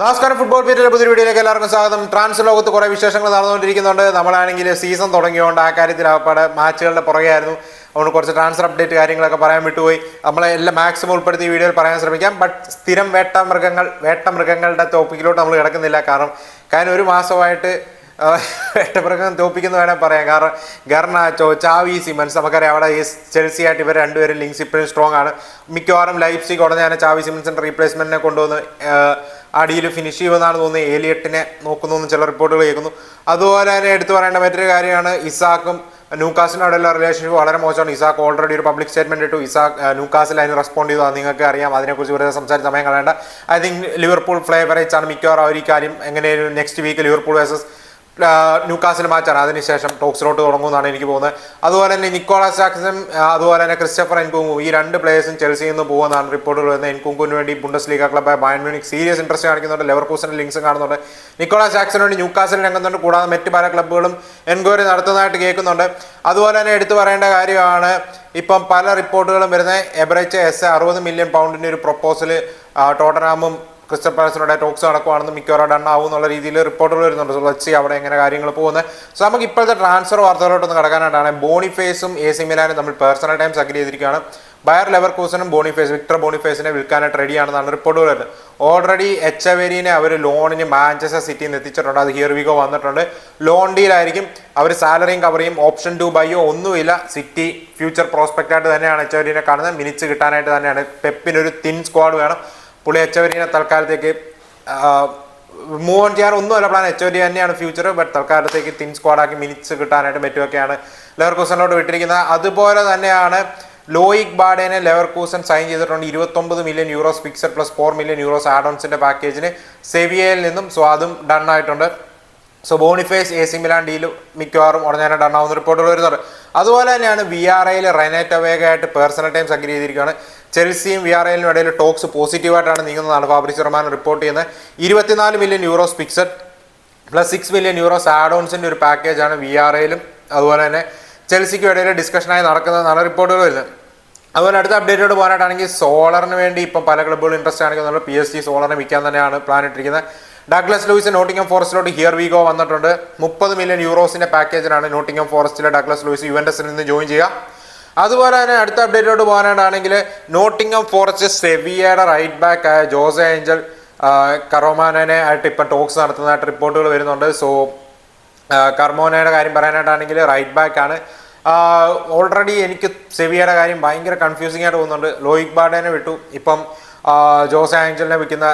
നമസ്കാരം. ഫുട്ബോൾ പീരിയഡിലെ പുതിയ വീഡിയോയിലേക്ക് എല്ലാവർക്കും സ്വാഗതം. ട്രാൻസ്ഫർ ലോകത്ത് കുറേ വിശേഷങ്ങൾ നടന്നുകൊണ്ടിരിക്കുന്നുണ്ട്. നമ്മളാണെങ്കിൽ സീസൺ തുടങ്ങിയതുകൊണ്ട് ആ കാര്യത്തിൽ അവപ്പാട് മാച്ചുകളുടെ പുറകെയായിരുന്നു. അതുകൊണ്ട് കുറച്ച് ട്രാൻസ്ഫർ അപ്ഡേറ്റ് കാര്യങ്ങളൊക്കെ പറയാൻ വിട്ടുപോയി. നമ്മളെ എല്ലാം മാക്സിമം ഉൾപ്പെടുത്തി ഈ വീഡിയോയിൽ പറയാൻ ശ്രമിക്കാം. ബട്ട് സ്ഥിരം വേട്ടമൃഗങ്ങളുടെ ടോപ്പിക്കിലോട്ട് നമ്മൾ കിടക്കുന്നില്ല. കാരണം ഒരു മാസമായിട്ട് വേട്ടമൃഗം തോപ്പിക്കുന്നു വേണേൽ പറയാം. കാരണം ഗർനാച്ചോ, ചാവി സിമൻസ്, നമുക്കറിയാം അവിടെ ഈ ചെൽസി ആയിട്ട് ഇവർ രണ്ടുപേരും ലിങ്ക്സ് ഇപ്പോഴും സ്ട്രോങ് ആണ്. മിക്കവാറും ലൈപ്സിഗ് ഉടനെ തന്നെ ചാവി സിമൻസിൻ്റെ റീപ്ലേസ്മെൻറ്റിനെ കൊണ്ടുവന്ന് ആ ഡീൽ ഫിനിഷ് ചെയ്യുമെന്നാണ് തോന്നുന്നത്. ഏലിയട്ടിനെ നോക്കുന്നു എന്ന് ചില റിപ്പോർട്ടുകൾ കേൾക്കുന്നു. അതുപോലെ തന്നെ എടുത്തു പറയേണ്ട മറ്റൊരു കാര്യമാണ് ഇസാക്കും ന്യൂകാസിനോടുള്ള റിലേഷൻഷിപ്പ് വളരെ മോശമാണ്. ഇസാക്ക് ഓൾറെഡി ഒരു പബ്ലിക് സ്റ്റേറ്റ്മെന്റ് ഇട്ടു. ന്യൂകാസിൽ അതിന് റെസ്പോണ്ട് ചെയ്തു. അത് നിങ്ങൾക്ക് അറിയാം. അതിനെക്കുറിച്ച് വെറുതെ സംസാരിച്ച് സമയം കളയേണ്ട. ഐ തിങ്ക് ലിവർപൂൾ ഫേവറേറ്റ്സ് ആണ് മിക്കവാറും അവർ ഈ കാര്യം എങ്ങനെയും next week Liverpool versus Newcastle മാച്ചാണ്. അതിനുശേഷം ടോക്സിലോട്ട് തുടങ്ങുമെന്നാണ് എനിക്ക് പോകുന്നത്. അതുപോലെ തന്നെ നിക്കോളാസ് ജാക്സൺ, അതുപോലെ തന്നെ ക്രിസ്റ്റഫർ എൻകുങ്കു, ഈ രണ്ട് പ്ലേയേഴ്സും ചെൽസിയിൽ നിന്ന് പോകുന്നതാണ് റിപ്പോർട്ടുകൾ വരുന്നത്. എൻകുങ്കുവിന് വേണ്ടി ബുണ്ടസ് ലീഗ ക്ലബ്ബായ ബയൺ മ്യൂണിക്ക് സീരിയസ് ഇൻട്രസ്റ്റ് കാണിക്കുന്നുണ്ട്. ലെവർകൂസന്റെ ലിങ്ക്സും കാണുന്നുണ്ട്. നിക്കോളാസ് ജാക്സന് വേണ്ടി ന്യൂകാസിൽ രംഗത്തുണ്ട്. കൂടാതെ മറ്റ് പല ക്ലബ്ബുകളും എൻക്വയറി നടത്തുന്നതായിട്ട് കേൾക്കുന്നുണ്ട്. അതുപോലെ തന്നെ എടുത്തു പറയേണ്ട കാര്യമാണ്, ഇപ്പം പല റിപ്പോർട്ടുകളും വരുന്നത് എബറേച്ച് 60 മില്യൺ പൗണ്ടിൻ്റെ ഒരു പ്രൊപ്പോസൽ ടോട്ടനാമും ക്രിസ്റ്റൽ പാലസിനോടെ ടോക്സ് നടക്കുവാണെന്ന് മിക്കവാറും ഡൺ ആവും എന്നുള്ള രീതിയിൽ റിപ്പോർട്ടുകൾ വരുന്നുണ്ട്. സോ ലെറ്റ്സ് സീ അവിടെ എങ്ങനെ കാര്യങ്ങൾ പോകുന്നത്. സോ നമുക്ക് ഇപ്പോഴത്തെ ട്രാൻസ്ഫർ വാർത്തകളോട്ടൊന്ന് കിടക്കാനായിട്ടാണ്. ബോണിഫേസും AC മിലാനും തമ്മിൽ പേഴ്സണൽ ടൈംസ് അഗ്രി ചെയ്തിരിക്കുകയാണ്. ബയർ ലെവർകൂസനും വിക്ടർ ബോണിഫേസിനെ വിൽക്കാനായിട്ട് റെഡിയാണെന്നാണ് റിപ്പോർട്ടുകൾ വരുന്നത്. ഓൾറെഡി എച്ചവേരിനെ അവർ ലോണിന് മാഞ്ചസ്റ്റർ സിറ്റിയിൽ നിന്ന് എത്തിച്ചിട്ടുണ്ട്. അത് ഹിയർ വിഗോ വന്നിട്ടുണ്ട്. ലോൺ ഡീലായിരിക്കും. അവർ സാലറിയും കവർ ചെയ്യും. ഓപ്ഷൻ 2 ബൈയോ ഒന്നുമില്ല. സിറ്റി ഫ്യൂച്ചർ പ്രോസ്പെക്റ്റ് ആയിട്ട് തന്നെയാണ് എച്ചവേരിനെ കാണുന്നത്. മിനിറ്റ്സ് കിട്ടാനായിട്ട് തന്നെയാണ്. പെപ്പിനൊരു തിൻ സ്ക്വാഡ് വേണം. പുള്ളി എച്ചവരീനെ തൽക്കാലത്തേക്ക് മൂവ് ഓൺ ചെയ്യാൻ ഒന്നുമല്ല പ്ലാൻ. എച്ചവരി തന്നെയാണ് ഫ്യൂച്ചർ. ബട്ട് തൽക്കാലത്തേക്ക് തിൻ സ്ക്വാഡാക്കി മിനിറ്റ്സ് കിട്ടാനായിട്ട് മറ്റുമൊക്കെയാണ് ലെവർകൂസനിലോട്ട് വിട്ടിരിക്കുന്നത്. അതുപോലെ തന്നെയാണ് ലോയിക് ബാഡേനെ ലെവർകൂസൻ സൈൻ ചെയ്തിട്ടുണ്ട്. 29 million euros fixed plus 4 million euros add ഓൺസിന്റെ പാക്കേജിന് സെവിയയിൽ നിന്നും. സോ അതും ഡൺ ആയിട്ടുണ്ട്. So Boniface AC Milan deal മിക്കവാറും ഉടനെ ഡൺ ആവുന്ന റിപ്പോർട്ടുകൾ വരുന്നുണ്ട്. അതുപോലെ തന്നെയാണ് VRAയിൽ റെനേറ്റോ വേഗയായിട്ട് പേഴ്സണൽ ടൈംസ് അഗ്രി ചെയ്തിരിക്കുകയാണ്. ചെൽസിയും VRAയിലും ഇടയിൽ ടോക്സ് പോസിറ്റീവായിട്ടാണ് നീങ്ങുന്നതാണ് ഫാബ്രിസിയോ റൊമാനോ റിപ്പോർട്ട് ചെയ്യുന്നത്. 24 million euros fixed plus 6 million euros add ഓൺസിൻ്റെ ഒരു പാക്കേജാണ് VRAയിലും അതുപോലെ തന്നെ ചെൽസിക്കും ഇടയിൽ ഡിസ്കഷനായി നടക്കുന്നതെന്നാണ് റിപ്പോർട്ടുകൾ വരുന്നത്. അതുപോലെ അടുത്ത അപ്ഡേറ്റോട് പോകാനായിട്ടാണെങ്കിൽ സോളറിന് വേണ്ടി ഇപ്പം പല ക്ലബ്ബുകളും ഇൻട്രസ്റ്റ് കാണിക്കുന്നുണ്ട്. PSG സോളറിനെ വിൽക്കാൻ തന്നെയാണ് പ്ലാൻ ഇട്ടിരിക്കുന്നത്. ഡഗ്ലസ് ലൂയിസ് നോട്ടിംഗം ഫോറസ്റ്റിലോട്ട് ഹിയർ വിഗോ വന്നിട്ടുണ്ട്. 30 മില്യൺ യൂറോസിന്റെ പാക്കേജിനാണ് നോട്ടിംഗം ഫോറസ്റ്റിലെ ഡഗ്ലസ് ലൂയിസ് യുവന്റസിൽ നിന്ന് ജോയിൻ ചെയ്യുക. അതുപോലെ തന്നെ അടുത്ത അപ്ഡേറ്റോട് പോകാനായിട്ടാണെങ്കിൽ നോട്ടിംഗം ഫോറസ്റ്റ് സെവിയയുടെ റൈറ്റ് ബാക്ക് ആയ ജോസെ ഏഞ്ചൽ കറോമാനെ ആയിട്ട് ഇപ്പം ടോക്സ് നടത്തുന്നതായിട്ട് റിപ്പോർട്ടുകൾ വരുന്നുണ്ട്. സോ കർമോനയുടെ കാര്യം പറയാനായിട്ടാണെങ്കിൽ റൈറ്റ് ബാക്ക് ആണ്. ഓൾറെഡി എനിക്ക് സെവിയയുടെ കാര്യം ഭയങ്കര കൺഫ്യൂസിംഗ് ആയിട്ട് തോന്നുന്നുണ്ട്. ലോയിക് ബാഡേനെ വിട്ടു. ഇപ്പം ജോസെ ഏഞ്ചലിനെ വിൽക്കുന്ന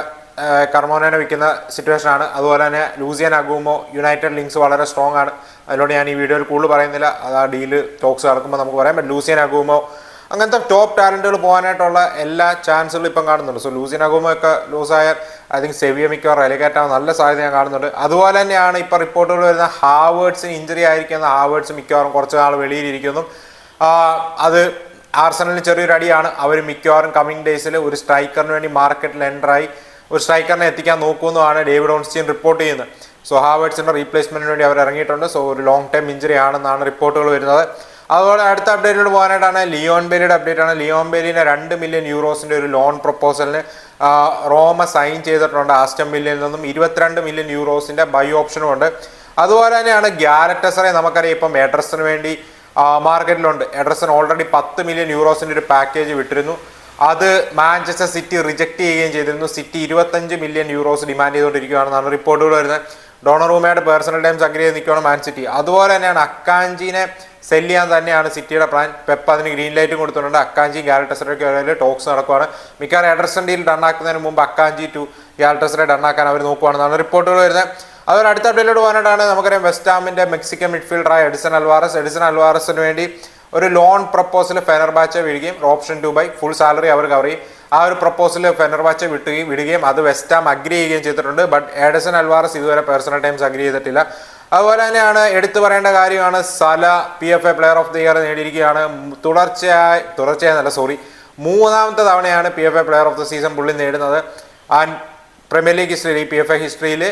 കർമോനെ വിൽക്കുന്ന സിറ്റുവേഷനാണ്. അതുപോലെ തന്നെ ലൂസിയൻ അഗൂമോ യുണൈറ്റഡ് ലിങ്ക്സ് വളരെ സ്ട്രോങ് ആണ്. അതിലൂടെ ഞാൻ ഈ വീഡിയോയിൽ കൂടുതൽ പറയുന്നില്ല. അത് ആ ഡീല് ടോക്സ് നടക്കുമ്പോൾ നമുക്ക് പറയാം. ബട്ട് ലൂസിയൻ അഗൂമോ അങ്ങനത്തെ ടോപ്പ് ടാലൻറ്റുകൾ പോകാനായിട്ടുള്ള എല്ലാ ചാൻസുകളും ഇപ്പം കാണുന്നുണ്ട്. സോ ലൂസിയൻ അഗൂമോ ഒക്കെ ലൂസായാൽ ഐ തിങ്ക് സെവിയ മിക്കവാറും റെലിഗേറ്റ് ആവാൻ നല്ല സാധ്യത ഞാൻ കാണുന്നുണ്ട്. അതുപോലെ തന്നെയാണ് ഇപ്പോൾ റിപ്പോർട്ടുകൾ വരുന്ന ഹാവേർട്സിന് ഇഞ്ചറി ആയിരിക്കുന്ന ഹാവേർട്സ് മിക്കവാറും കുറച്ച് നാൾ വെളിയിലിരിക്കുന്നു. അത് ആർസണലിന് ചെറിയൊരു അടിയാണ്. അവർ മിക്കവാറും കമ്മിങ് ഡേയ്സിൽ ഒരു സ്ട്രൈക്കറിന് വേണ്ടി മാർക്കറ്റിൽ എൻ്ററായി ഒരു സ്ട്രൈക്കറിനെ എത്തിക്കാൻ നോക്കുമെന്നാണ് ഡേവിഡ് ഓൺസ്റ്റീൻ റിപ്പോർട്ട് ചെയ്യുന്നത്. സോ ഹാവേർട്സിൻ്റെ റീപ്ലേസ്മെൻറ്റിന് വേണ്ടി അവർ ഇറങ്ങിയിട്ടുണ്ട്. സോ ഒരു ലോങ് ടൈം ഇഞ്ചറി ആണെന്നാണ് റിപ്പോർട്ടുകൾ വരുന്നത്. അതുപോലെ അടുത്ത അപ്ഡേറ്റിലോട് പോകാനായിട്ടാണ് ലിയോൺ ബേലിയുടെ അപ്ഡേറ്റ് ആണ്. ലിയോൺ ബേലിനെ 2 മില്യൺ യൂറോസിൻ്റെ ഒരു ലോൺ പ്രൊപ്പോസലിന് റോമ സൈൻ ചെയ്തിട്ടുണ്ട്. ആസ്റ്റൺ വില്ലയിൽ നിന്നും 22 മില്യൺ യൂറോസിൻ്റെ ബൈ ഓപ്ഷനും ഉണ്ട്. അതുപോലെ തന്നെയാണ് ഗ്യാരറ്റസറെ നമുക്കറിയാം ഇപ്പം എഡ്രസിന് വേണ്ടി മാർക്കറ്റിലുണ്ട്. എഡ്രസൻ ഓൾറെഡി 10 മില്യൺ യൂറോസിൻ്റെ ഒരു പാക്കേജ് വിട്ടിരുന്നു. അത് മാഞ്ചസ്റ്റർ സിറ്റി റിജക്ട് ചെയ്യുകയും ചെയ്തിരുന്നു. സിറ്റി 25 മില്യൺ യൂറോസ് ഡിമാൻഡ് ചെയ്തുകൊണ്ടിരിക്കുകയാണെന്നാണ് റിപ്പോർട്ടുകൾ വരുന്നത്. ഡോണറൂമയുടെ പേഴ്സണൽ ടൈംസ് അഗ്രി ചെയ്ത് നിൽക്കുകയാണ് മാൻ സിറ്റി. അതുപോലെ തന്നെയാണ് അക്കാഞ്ചിനെ സെല് ചെയ്യാൻ തന്നെയാണ് സിറ്റിയുടെ പ്ലാൻ. പെപ്പ് അതിന് ഗ്രീൻ ലൈറ്റും കൊടുത്തിട്ടുണ്ട്. അക്കാഞ്ചി ഗാലറ്റസറയ്ക്ക് ഇടയിൽ ടോക്സ് നടക്കുകയാണ്. മിക്കവാറും എഡർസൺ ഡീൽ ഡണ്ണാക്കുന്നതിന് മുമ്പ് അക്കാഞ്ചി ടു ഗാലറ്റസറെ ഡണ്ണാക്കാൻ അവർ നോക്കുകയാണെന്നാണ് റിപ്പോർട്ടുകൾ വരുന്നത്. അതുപോലെ അടുത്ത അപ്ഡേറ്റിലോട്ട് പോകാനായിട്ടാണ് നമുക്കറിയാം വെസ്റ്റ് ഹാമിൻ്റെ മെക്സിക്കൻ മിഡ്ഫീൽഡറായ എഡിസൺ അൽവാറസിന് വേണ്ടി ഒരു ലോൺ പ്രപ്പോസൽ ഫെനർബാച്ചെ വിടുകയും ഓപ്ഷൻ 2 ബൈ ഫുൾ സാലറി അവർ കവർ ചെയ്യും. ആ ഒരു പ്രപ്പോസൽ ഫെനർബാച്ചെ വിടുകയും അത് വെസ്റ്റ് ഹാം അഗ്രി ചെയ്യുകയും ചെയ്തിട്ടുണ്ട്. ബട്ട് എഡിസൺ അൽവാറസ് ഇതുവരെ പേഴ്സണൽ ടൈംസ് അഗ്രി ചെയ്തിട്ടില്ല. അതുപോലെ തന്നെയാണ് എടുത്തു പറയേണ്ട കാര്യമാണ് Salah PFA player of the year നേടിയിരിക്കുകയാണ്. മൂന്നാമത്തെ തവണയാണ് PFA player of the season പുള്ളി നേടുന്നത്. ആൻഡ് പ്രീമിയർ ലീഗ് ഹിസ്റ്ററിയിൽ PFA ഹിസ്റ്ററിയിൽ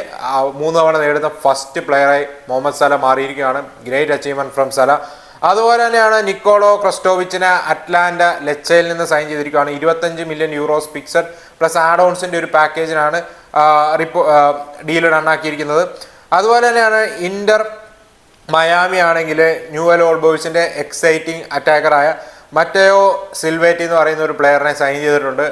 3 തവണ നേടുന്ന ഫസ്റ്റ് പ്ലെയറായി മുഹമ്മദ് സല മാറിയിരിക്കുകയാണ്. ഗ്രേറ്റ് അച്ചീവ്മെന്റ് ഫ്രം സല. അതുപോലെ തന്നെയാണ് നിക്കോളോ ക്രസ്റ്റോവിച്ചിനെ അറ്റ്ലാന്റ ലെച്ചയിൽ നിന്ന് സൈൻ ചെയ്തിരിക്കുകയാണ്. 25 million euros fixed plus add ഓൺസിൻ്റെ ഒരു പാക്കേജിനാണ് ഡീൽ റണ്ണാക്കിയിരിക്കുന്നത്. അതുപോലെ തന്നെയാണ് ഇന്റർ മയാമി ആണെങ്കിൽ ന്യൂവൽ ഓൾഡ് ബോയ്സിന്റെ എക്സൈറ്റിംഗ് അറ്റാക്കറായ മറ്റേയോ സിൽവേറ്റി എന്ന് പറയുന്ന ഒരു പ്ലെയറിനെ സൈൻ ചെയ്തിട്ടുണ്ട്.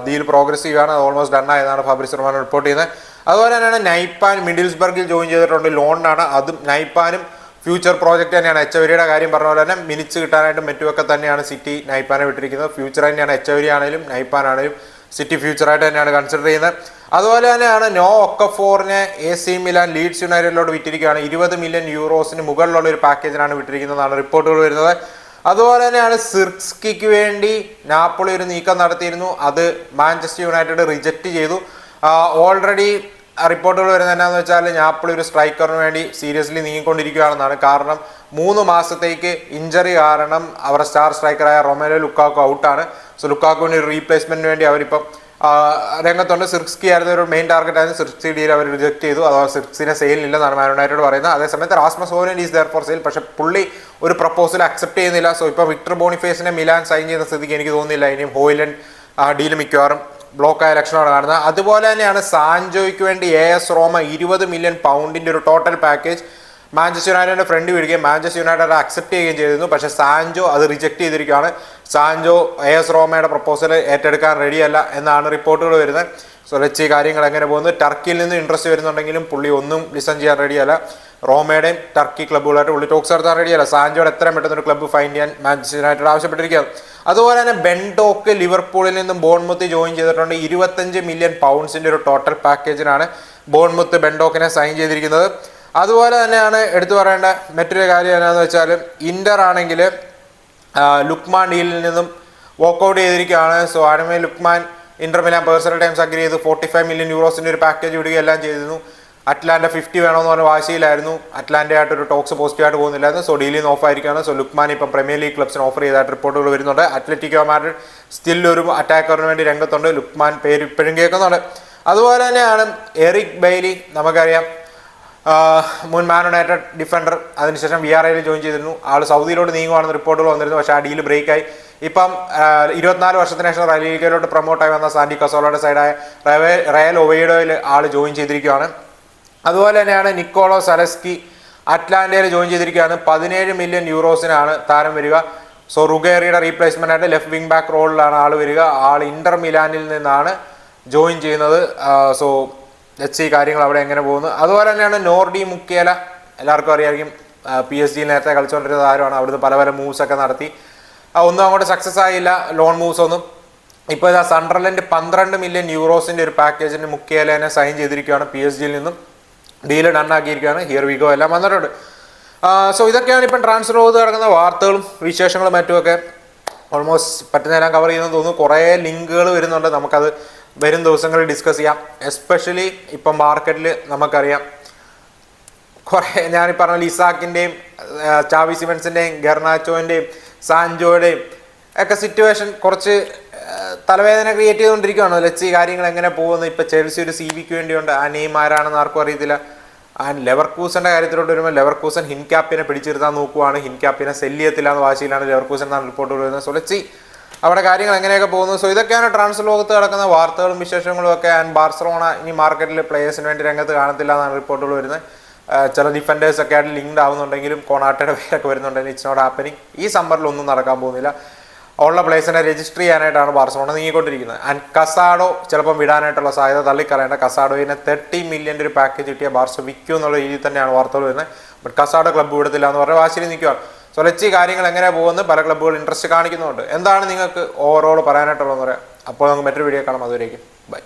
ഡീൽ പ്രോഗ്രസീവ് ആണ്, ഓൾമോസ്റ്റ് ഡൺ ആയതാണ് ഫാബ്രിസ് റൊമാനോ റിപ്പോർട്ട് ചെയ്യുന്നത്. അതുപോലെ തന്നെയാണ് നൈപ്പാൻ മിഡിൽസ്ബർഗിൽ ജോയിൻ ചെയ്തിട്ടുണ്ട്, ലോണിനാണ്. അതും നൈപ്പാനും ഫ്യൂച്ചർ പ്രോജക്റ്റ് തന്നെയാണ്. എച്ചവരിയുടെ കാര്യം പറഞ്ഞ പോലെ തന്നെ മിനിറ്റ്സ് കിട്ടാനായിട്ടും മറ്റുമൊക്കെ തന്നെയാണ് സിറ്റി നൈപ്പാനെ വിട്ടിരിക്കുന്നത്. ഫ്യൂച്ചർ തന്നെയാണ് എച്ചവരി ആണെങ്കിലും നൈപ്പാൻ ആണെങ്കിലും സിറ്റി ഫ്യൂച്ചറായിട്ട് തന്നെയാണ് കൺസിഡർ ചെയ്യുന്നത്. അതുപോലെ തന്നെയാണ് നോ ഒക്കഫോറിനെ AC മിലാൻ ലീഡ്സ് യുണൈറ്റഡിലോട്ട് വിറ്റിരിക്കുകയാണ്. 20 മില്യൺ യൂറോസിന് മുകളിലുള്ള ഒരു പാക്കേജിനാണ് വിട്ടിരിക്കുന്നതാണ് റിപ്പോർട്ടുകൾ വരുന്നത്. അതുപോലെ തന്നെയാണ് സിർസ്കിക്ക് വേണ്ടി നാപ്പോളി ഒരു നീക്കം നടത്തിയിരുന്നു, അത് മാഞ്ചസ്റ്റർ യുണൈറ്റഡ് റിജക്റ്റ് ചെയ്തു. ഓൾറെഡി റിപ്പോർട്ടുകൾ വരുന്നത് എന്നാന്ന് വെച്ചാൽ നാപ്പോളി ഒരു സ്ട്രൈക്കറിന് വേണ്ടി സീരിയസ്ലി നീങ്ങിക്കൊണ്ടിരിക്കുകയാണെന്നാണ്. കാരണം 3 മാസത്തേക്ക് ഇഞ്ചറി കാരണം അവരുടെ സ്റ്റാർ സ്ട്രൈക്കറായ റൊമേലോ ലുക്കാക്കോ ഔട്ടാണ്. സോ ലുക്കാക്കോവിന് ഒരു റീപ്ലേസ്മെന്റിന് വേണ്ടി അവരിപ്പം രംഗത്തുണ്ട്. സിർസ്കി ആയിരുന്നു ഒരു മെയിൻ ടാർഗറ്റ് ആയിരുന്നു. സിർസ്കി ഡീൽ അവർ റിജക്ട് ചെയ്തു, അഥവാ സിർക്സിനെ സെയിലില്ലെന്നാണ് മാൻ യുണൈറ്റഡ് പറയുന്നത്. അതേസമയത്ത് Rasmus Hojlund is there for sale, പക്ഷെ പുള്ളി ഒരു പ്രപ്പോസൽ അക്സെപ്റ്റ് ചെയ്യുന്നില്ല. സോ ഇപ്പോൾ വിക്ടർ ബോണിഫേസിനെ മിലാൻ സൈൻ ചെയ്യുന്ന സ്ഥിതിക്ക് എനിക്ക് തോന്നുന്നില്ല ഇനിയും ഹോയിലൻഡ് ഡീൽ മിക്കവാറും ബ്ലോക്കായ ലക്ഷണമാണ് കാണുന്നത്. അതുപോലെ തന്നെയാണ് സാൻജോയ്ക്ക് വേണ്ടി AS റോമ 20 മില്യൺ പൗണ്ടിന്റെ ഒരു ടോട്ടൽ പാക്കേജ് മാഞ്ചസ്റ്റർ യുണൈറ്റഡിന്റെ ഫ്രണ്ട് വിടുകയും മാഞ്ചസ്റ്റർ യുണൈറ്റഡ് അക്സെപ്റ്റ് ചെയ്യുകയും ചെയ്തിരുന്നു. പക്ഷേ സാൻജോ അത് റിജക്ട് ചെയ്തിരിക്കുകയാണ്. സാൻജോ AS റോമയുടെ പ്രപ്പോസൽ ഏറ്റെടുക്കാൻ റെഡിയല്ല എന്നാണ് റിപ്പോർട്ടുകൾ വരുന്നത്. സോ വെച്ച് കാര്യങ്ങൾ എങ്ങനെ പോകുന്നു. ടർക്കിയിൽ നിന്ന് ഇൻട്രസ്റ്റ് വരുന്നുണ്ടെങ്കിലും പുള്ളി ഒന്നും ലിസൺ ചെയ്യാൻ റെഡിയല്ല. റോമയുടെയും ടർക്കി ക്ലബ്ബുകളായിട്ട് പുള്ളി ടോക്സ് നടത്താൻ റെഡിയല്ല. സാൻജോയുടെ എത്രയും പെട്ടെന്ന് ഒരു ക്ലബ്ബ് ഫൈൻഡ് ചെയ്യാൻ മാഞ്ചസ്റ്റർ യുണൈറ്റഡ് ആവശ്യപ്പെട്ടിരിക്കുകയാണ്. അതുപോലെ തന്നെ ബെൻഡോക്ക് ലിവർപൂളിൽ നിന്നും ബോൺമുത്ത് ജോയിൻ ചെയ്തിട്ടുണ്ട്. 25 മില്യൺ പൗണ്ട്സിന്റെ ഒരു ടോട്ടൽ പാക്കേജിനാണ് ബോൺമുത്ത് ബെൻഡോക്കിനെ സൈൻ ചെയ്തിരിക്കുന്നത്. അതുപോലെ തന്നെയാണ് എടുത്തു പറയേണ്ട മറ്റൊരു കാര്യം എന്നാന്ന് വെച്ചാൽ ഇന്റർ ആണെങ്കിൽ ലുക്മാൻ ഡീലിൽ നിന്നും വോക്കൗട്ട് ചെയ്തിരിക്കുകയാണ്. സോ ആദ്യമേ Lookman Inter Milan personal terms agree ചെയ്ത് 45 മില്യൺ യൂറോസിന്റെ ഒരു പാക്കേജ് വിടുകയെല്ലാം ചെയ്തിരുന്നു. അറ്റ്ലാന്റ 50 വേണമെന്ന് പറഞ്ഞ വാശിയിലായിരുന്നു. അറ്റ്ലാന്റയായിട്ടൊരു ടോക്സ് പോസിറ്റീവായിട്ട് പോകുന്നില്ലായിരുന്നു. സോ ഡീലിൽ നിന്ന് ഓഫ് ആയിരിക്കുകയാണ്. സോ ലുക്മാൻ ഇപ്പം പ്രീമിയർ ലീഗ് ക്ലബ്സിന് ഓഫർ ചെയ്തതായിട്ട് റിപ്പോർട്ടുകൾ വരുന്നുണ്ട്. അത്ലറ്റിക്കോ മാഡ്രിഡ് സ്റ്റിൽ ഒരു അറ്റാക്കറിന് വേണ്ടി രംഗത്തുണ്ട്. ലുക്മാൻ പേര് ഇപ്പോഴും കേൾക്കുന്നുണ്ട്. അതുപോലെ തന്നെയാണ് എറിക് ബെയ്ലി, നമുക്കറിയാം മുൻ മാൻ യുണൈറ്റഡ് ഡിഫൻഡർ, അതിനുശേഷം VRAയിൽ ജോയിൻ ചെയ്തിരുന്നു. ആൾ സൗദിയിലോട്ട് നീങ്ങുവാണെന്ന് റിപ്പോർട്ടുകൾ വന്നിരുന്നു. പക്ഷേ ആ ഡീൽ ബ്രേക്കായി. ഇപ്പം 24 വർഷത്തിന് ശേഷം റൈലിഗയിലോട്ട് പ്രൊമോട്ടായി വന്ന സാൻഡി കസോളയുടെ സൈഡായ റയൽ ഒവൈഡോയിൽ ആൾ ജോയിൻ ചെയ്തിരിക്കുകയാണ്. അതുപോലെ തന്നെയാണ് നിക്കോളോ സലസ്കി അറ്റ്ലാന്റയിൽ ജോയിൻ ചെയ്തിരിക്കുകയാണ്. 17 മില്യൺ യൂറോസിനാണ് താരം വരിക. സോ റുഗേറിയുടെ റീപ്ലേസ്മെന്റ് ആയിട്ട് ലെഫ്റ്റ് വിങ് ബാക്ക് റോളിലാണ് ആൾ വരിക. ആൾ ഇന്റർ മിലാനിൽ നിന്നാണ് ജോയിൻ ചെയ്യുന്നത്. സോ ഈ കാര്യങ്ങൾ അവിടെ എങ്ങനെ പോകുന്നു. അതുപോലെ തന്നെയാണ് നോർഡി മുക്കേല, എല്ലാവർക്കും അറിയാമായിരിക്കും, PSG നേരത്തെ കളിച്ചുകൊണ്ടിരുന്ന താരമാണ്. അവിടുന്ന് പല പല മൂവ്സ് ഒക്കെ നടത്തി, ഒന്നും അങ്ങോട്ട് സക്സസ് ആയില്ല ലോൺ മൂവ്സ് ഒന്നും. ഇപ്പോൾ ഇതാ സണ്ടർലൻഡ് 12 മില്യൺ യൂറോസിന്റെ ഒരു പാക്കേജിന് മുക്കേലനെ സൈൻ ചെയ്തിരിക്കുകയാണ്. PSG നിന്നും ഡീൽ ഡൺ ആക്കിയിരിക്കുകയാണ്. ഹിയർ വി ഗോ എല്ലാം വന്നിട്ടുണ്ട്. സോ ഇതൊക്കെയാണ് ഇപ്പം ട്രാൻസ്ഫർ ചെയ്ത് കിടക്കുന്ന വാർത്തകളും വിശേഷങ്ങളും മറ്റുമൊക്കെ ഓൾമോസ്റ്റ് പറ്റുന്നതെല്ലാം കവർ ചെയ്യുന്നതെന്ന് തോന്നുന്നു. കുറേ ലിങ്കുകൾ വരുന്നുണ്ട്, നമുക്കത് വരും ദിവസങ്ങളിൽ ഡിസ്കസ് ചെയ്യാം. എസ്പെഷ്യലി ഇപ്പം മാർക്കറ്റിൽ നമുക്കറിയാം കുറേ ഞാൻ ഈ പറഞ്ഞ ഇസാക്കിൻ്റെയും ചാവി സിമൻസിൻ്റെയും ഗെർനാച്ചോൻ്റെയും സാൻജോയുടെയും ഒക്കെ സിറ്റുവേഷൻ കുറച്ച് തലവേദന ക്രിയേറ്റ് ചെയ്തുകൊണ്ടിരിക്കുകയാണ്. ലച്ചി കാര്യങ്ങൾ എങ്ങനെ പോകുന്നു. ഇപ്പോൾ ചെൽസി ഒരു CVക്ക് വേണ്ടിയുണ്ട്, ആ നെയിം ആരാണെന്ന് ആർക്കും അറിയത്തില്ല. ലെവർകൂസന്റെ കാര്യത്തിലോട്ട് വരുമ്പോൾ ലെവർകൂസൻ ഹിൻകാപ്പിനെ പിടിച്ചിരുത്താൻ നോക്കുവാണ്. ഹിൻകാപ്പിനെ സെല്ല് ചെയ്യത്തില്ല എന്ന് വാശിയിലാണ് ലെവർകൂസൻ എന്നാണ് റിപ്പോർട്ടുകൾ വരുന്നത്. സോ ലച്ചി അവിടെ കാര്യങ്ങൾ എങ്ങനെയൊക്കെ പോകുന്നു. സോ ഇതൊക്കെയാണ് ട്രാൻസ്ഫർ ലോകത്ത് നടക്കുന്ന വാർത്തകളും വിശേഷങ്ങളും ഒക്കെ. ആൻഡ് ബാർസലോണ ഇനി മാർക്കറ്റിൽ പ്ലേയേഴ്സിന് വേണ്ടി രംഗത്ത് കാണത്തില്ല എന്നാണ് റിപ്പോർട്ടുകൾ വരുന്നത്. ചില ഡിഫൻഡേഴ്സ് ഒക്കെ ആയിട്ട് ലിങ്ക്ഡ് ആവുന്നുണ്ടെങ്കിലും കോണാട്ടയുടെ പേരൊക്കെ വരുന്നുണ്ടെങ്കിൽ ഇറ്റ്സ് നോട്ട് ഹാപ്പനിങ്. ഈ സമ്മറിൽ ഒന്നും നടക്കാൻ പോകുന്നില്ല. ഉള്ള പ്ലേസിനെ രജിസ്റ്റർ ചെയ്യാനായിട്ടാണ് ബാർസലോണ നീങ്ങിക്കൊണ്ടിരിക്കുന്നത്. ആൻഡ് കസാഡോ ചിലപ്പം വിടാനായിട്ടുള്ള സാധ്യത തള്ളിക്കളയേണ്ട. കസാഡോയിന് 30 മില്യൻ്റെ ഒരു പാക്കേജ് കിട്ടിയ ബാർസ വിൽക്കും എന്നുള്ള രീതിയിൽ തന്നെയാണ് വാർത്തകൾ വരുന്നത്. ബട്ട് കസാഡോ ക്ലബ്ബ് വിടത്തില്ല എന്ന് പറഞ്ഞാൽ വാശിയിൽ നിൽക്കുകയാണ്. സോ ലച്ചി കാര്യങ്ങൾ എങ്ങനെ പോകുന്നു, പല ക്ലബ്ബുകൾ ഇൻട്രസ്റ്റ് കാണിക്കുന്നുണ്ട്. എന്താണ് നിങ്ങൾക്ക് ഓവറോൾ പറയാനായിട്ടുള്ളതെന്ന് പറയാം. അപ്പോൾ നമുക്ക് മറ്റൊരു വീഡിയോ കാണാം. അതുവരേക്കും ബൈ.